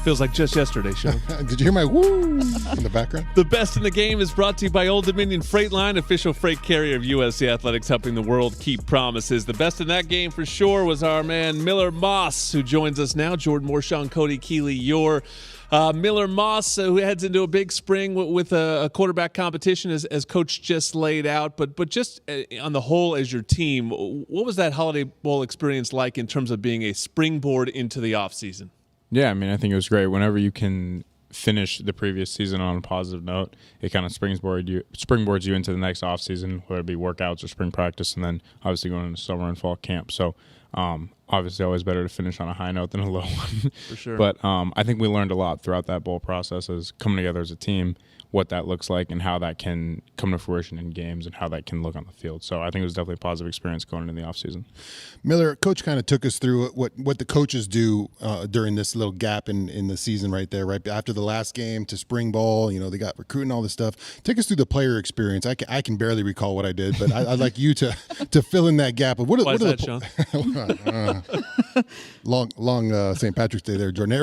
Feels like just yesterday, Sean. Did you hear my woo in the background? The Best in the Game is brought to you by Old Dominion Freight Line, official freight carrier of USC Athletics, helping the world keep promises. The best in that game for sure was our man Miller Moss, who joins us now. Jordan Moore, Sean Cody, Keeley, your Miller Moss, who heads into a big spring with a quarterback competition, as Coach just laid out. But just on the whole, as your team, what was that Holiday Bowl experience like in terms of being a springboard into the offseason? Yeah, I mean, I think it was great. Whenever you can finish the previous season on a positive note, it kind of springboards you into the next offseason, whether it be workouts or spring practice, and then obviously going into summer and fall camp. So obviously always better to finish on a high note than a low one. For sure. But I think we learned a lot throughout that bowl process as coming together as a team, what that looks like and how that can come to fruition in games and how that can look on the field. So I think it was definitely a positive experience going into the offseason. Miller, Coach kind of took us through what the coaches do during this little gap in the season right there, right after the last game to spring ball. You know, they got recruiting, all this stuff. Take us through the player experience. I can barely recall what I did, but I'd like you to fill in that gap. Why is that, Sean? long St. Patrick's Day there, Jordan.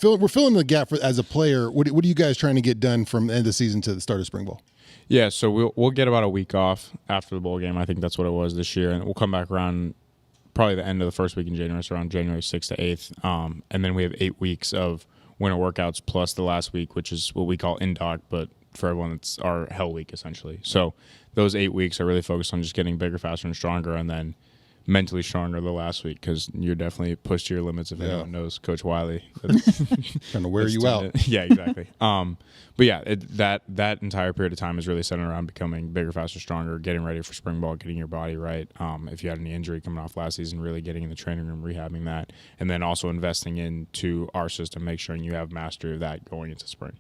We're filling the gap as a player. What are you guys trying to get done from the end of the season to the start of spring ball? Yeah, so we'll get about a week off after the bowl game. I think that's what it was this year, and we'll come back around probably the end of the first week in January, so around January 6th to 8th. And then we have 8 weeks of winter workouts plus the last week, which is what we call in-doc, but for everyone, it's our hell week essentially. So those 8 weeks are really focused on just getting bigger, faster, and stronger, and then mentally stronger the last week because you're definitely pushed to your limits. If anyone knows Coach Wiley, trying to wear you out. Yeah, exactly. But yeah, that entire period of time is really centered around becoming bigger, faster, stronger, getting ready for spring ball, getting your body right. If you had any injury coming off last season, really getting in the training room, rehabbing that, and then also investing into our system, make sure you have mastery of that going into spring.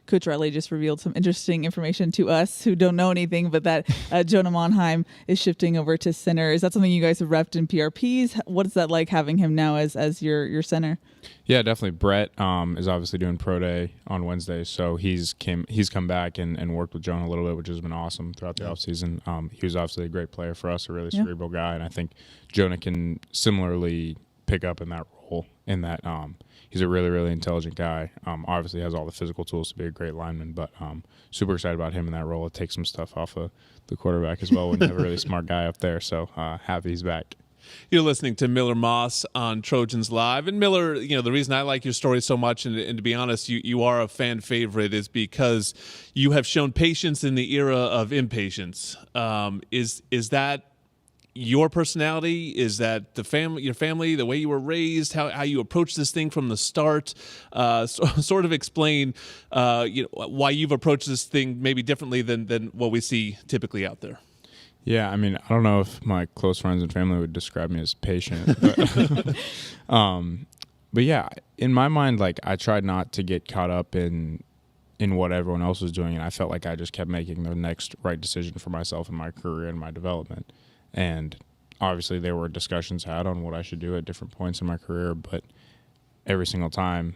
Coach Riley just revealed some interesting information to us who don't know anything, but that Jonah Monheim is shifting over to center. Is that something you guys have repped in PRPs? What is that like having him now as your center? Yeah, definitely. Brett is obviously doing pro day on Wednesday, so he's come back and worked with Jonah a little bit, which has been awesome throughout the offseason. He was obviously a great player for us, a really cerebral guy, and I think Jonah can similarly pick up in that role in that he's a really, really intelligent guy. Obviously has all the physical tools to be a great lineman, but super excited about him in that role. It takes some stuff off of the quarterback as well when you have a really smart guy up there. So happy he's back. You're listening to Miller Moss on Trojans Live. And Miller, the reason I like your story so much, and to be honest, you are a fan favorite, is because you have shown patience in the era of impatience. Is that your personality? Is that your family, the way you were raised, how you approach this thing from the start? Sort of explain why you've approached this thing maybe differently than what we see typically out there. Yeah, I mean, I don't know if my close friends and family would describe me as patient, but, but yeah, in my mind, like I tried not to get caught up in what everyone else was doing, and I felt like I just kept making the next right decision for myself and my career and my development. And obviously there were discussions had on what I should do at different points in my career, but every single time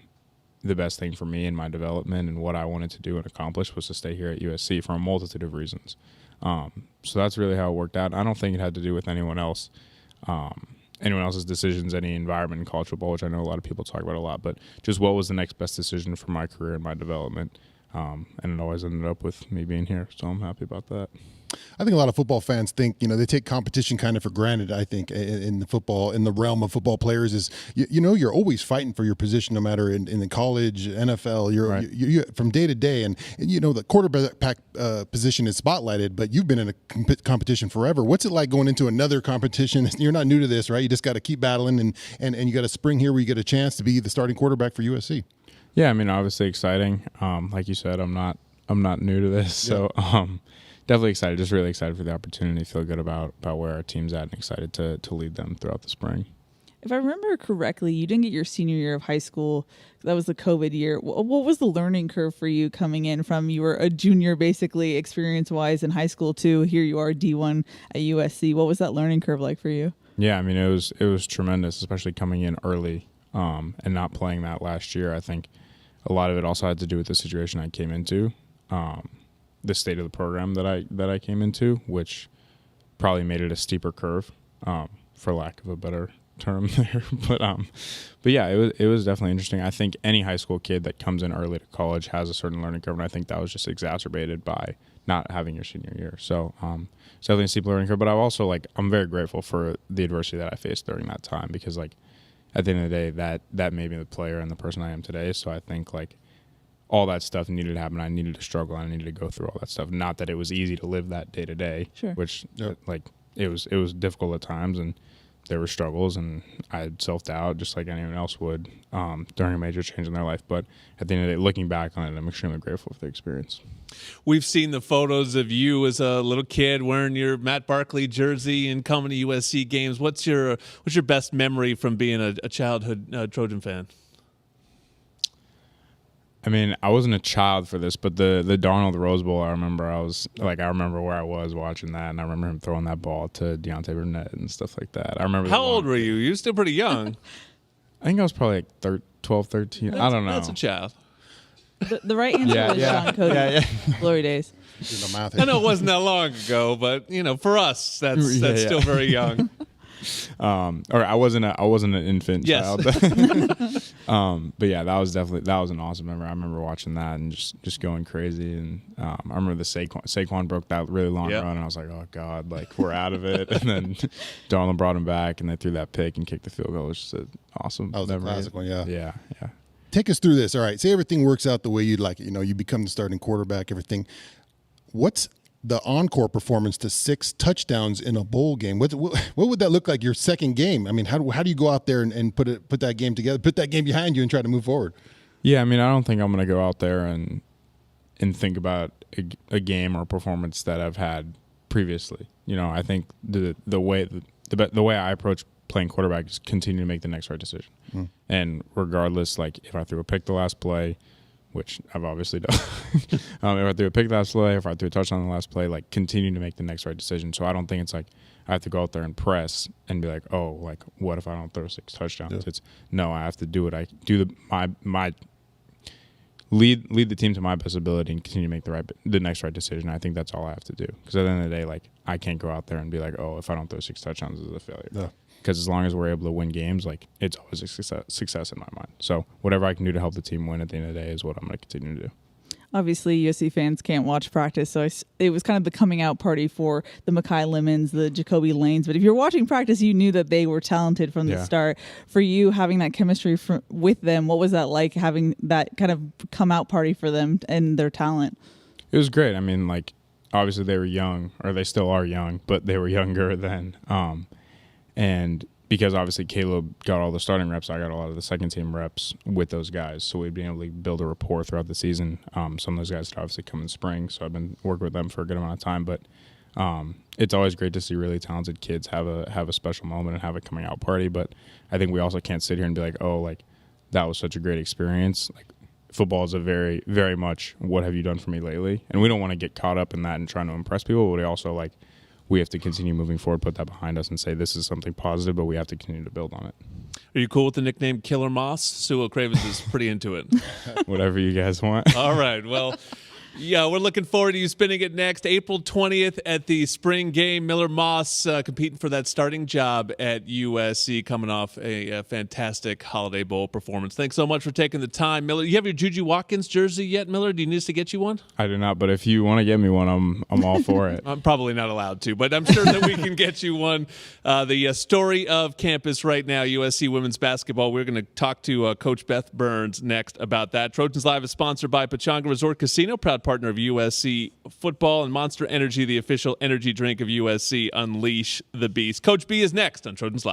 the best thing for me and my development and what I wanted to do and accomplish was to stay here at USC for a multitude of reasons. So that's really how it worked out. I don't think it had to do with anyone else's decisions, any environment in college football, which I know a lot of people talk about a lot, but just what was the next best decision for my career and my development. And it always ended up with me being here, so I'm happy about that. I think a lot of football fans think, they take competition kind of for granted. I think in the realm of football players is, you're always fighting for your position, no matter in the college, NFL, you're from day to day. And the quarterback position is spotlighted, but you've been in a competition forever. What's it like going into another competition? You're not new to this, right? You just got to keep battling and you got a spring here where you get a chance to be the starting quarterback for USC. Yeah, I mean, obviously exciting. Like you said, I'm not new to this, so definitely excited. Just really excited for the opportunity. Feel good about where our team's at, and excited to lead them throughout the spring. If I remember correctly, you didn't get your senior year of high school. That was the COVID year. What was the learning curve for you coming in from you were a junior, basically experience-wise in high school to here you are D1 at USC? What was that learning curve like for you? Yeah, I mean it was tremendous, especially coming in early and not playing that last year. I think a lot of it also had to do with the situation I came into, the state of the program that I came into, which probably made it a steeper curve, for lack of a better term there, but yeah, it was definitely interesting. I think any high school kid that comes in early to college has a certain learning curve, and I think that was just exacerbated by not having your senior year. So it's definitely a steep learning curve. But I'm very grateful for the adversity that I faced during that time, because like at the end of the day, that made me the player and the person I am today. So I think like all that stuff needed to happen. I needed to struggle. I needed to go through all that stuff. Not that it was easy to live that day to day, which like it was difficult at times, and there were struggles, and I had self-doubt just like anyone else would during a major change in their life. But at the end of the day, looking back on it, I'm extremely grateful for the experience. We've seen the photos of you as a little kid wearing your Matt Barkley jersey and coming to USC games. What's your best memory from being a childhood Trojan fan? I mean, I wasn't a child for this, but the Darnold Rose Bowl, I remember where I was watching that, and I remember him throwing that ball to Deontay Burnett and stuff like that. I remember. How old were you? You were still pretty young. I think I was probably like 12, 13. I don't know. That's a child. The right answer was Sean Cody. Yeah. Glory days. I know it wasn't that long ago, but for us, that's still very young. Or I wasn't an infant child. But yeah, that was an awesome memory. I remember watching that and just going crazy. And I remember the Saquon broke that really long run, and I was like, oh God, like we're out of it. And then Darnold brought him back, and they threw that pick and kicked the field goal. It was just an awesome. That was a classic one, yeah. Yeah. Take us through this. All right, say everything works out the way you'd like it. You become the starting quarterback. Everything. What's the encore performance to 6 touchdowns in a bowl game? What would that look like your second game? I mean, how do you go out there and put that game together, put that game behind you, and try to move forward? Yeah, I mean, I don't think I'm going to go out there and think about a game or performance that I've had previously. I think the way I approach playing quarterback is continue to make the next right decision, and regardless, like if I threw a pick the last play, which I've obviously done. If I threw a pick last play, if I threw a touchdown on the last play, like continue to make the next right decision. So I don't think it's like I have to go out there and press and be like, oh, like what if I don't throw 6 touchdowns? Yeah. It's no, I have to do what I do. My lead the team to my best ability and continue to make the next right decision. I think that's all I have to do, because at the end of the day, like I can't go out there and be like, oh, if I don't throw 6 touchdowns, it's a failure. Yeah. Because as long as we're able to win games, like it's always a success in my mind. So whatever I can do to help the team win at the end of the day is what I'm going to continue to do. Obviously, USC fans can't watch practice, so it was kind of the coming out party for the Mekhi Lemons, the Jacoby Lanes. But if you're watching practice, you knew that they were talented from the start. For you, having that chemistry with them, what was that like, having that kind of come out party for them and their talent? It was great. I mean, like obviously they were young, or they still are young, but they were younger then. And because obviously Caleb got all the starting reps, I got a lot of the second team reps with those guys. So we've been able to build a rapport throughout the season. Some of those guys obviously come in spring, so I've been working with them for a good amount of time. But it's always great to see really talented kids have a special moment and have a coming out party. But I think we also can't sit here and be like, oh, like that was such a great experience. Like football is a very, very much what have you done for me lately? And we don't want to get caught up in that and trying to impress people, but we also we have to continue moving forward, put that behind us, and say this is something positive, but we have to continue to build on it. Are you cool with the nickname Killer Moss? Sewell Cravens is pretty into it. Whatever you guys want. All right. Well, yeah, we're looking forward to you spinning it next April 20th at the spring game. Miller Moss competing for that starting job at USC, coming off a fantastic Holiday Bowl performance. Thanks so much for taking the time, Miller. You have your Juju Watkins jersey yet, Miller? Do you need us to get you one? I do not, but if you want to get me one, I'm all for it. I'm probably not allowed to, but I'm sure that we can get you one. The story of campus right now, USC women's basketball. We're going to talk to Coach Beth Burns next about that. Trojans Live is sponsored by Pechanga Resort Casino, proud partner of USC football, and Monster Energy, the official energy drink of USC. Unleash the beast. Coach B is next on Trojans Live.